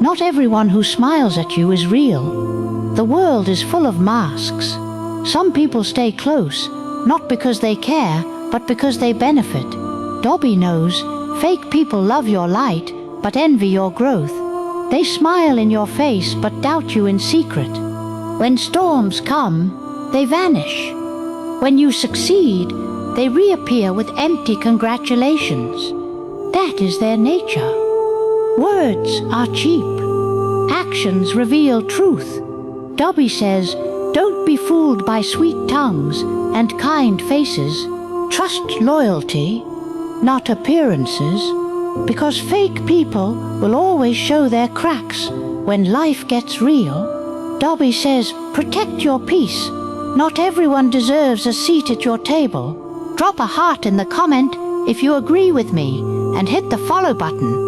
Not everyone who smiles at you is real. The world is full of masks. Some people stay close, not because they care, but because they benefit. Dobby knows fake people love your light, but envy your growth. They smile in your face, but doubt you in secret. When storms come, they vanish. When you succeed, they reappear with empty congratulations. That is their nature. Words are cheap. Actions reveal truth. Dobby says, don't be fooled by sweet tongues and kind faces. Trust loyalty, not appearances, because fake people will always show their cracks when life gets real. Dobby says, protect your peace. Not everyone deserves a seat at your table. Drop a heart in the comment if you agree with me, and hit the follow button.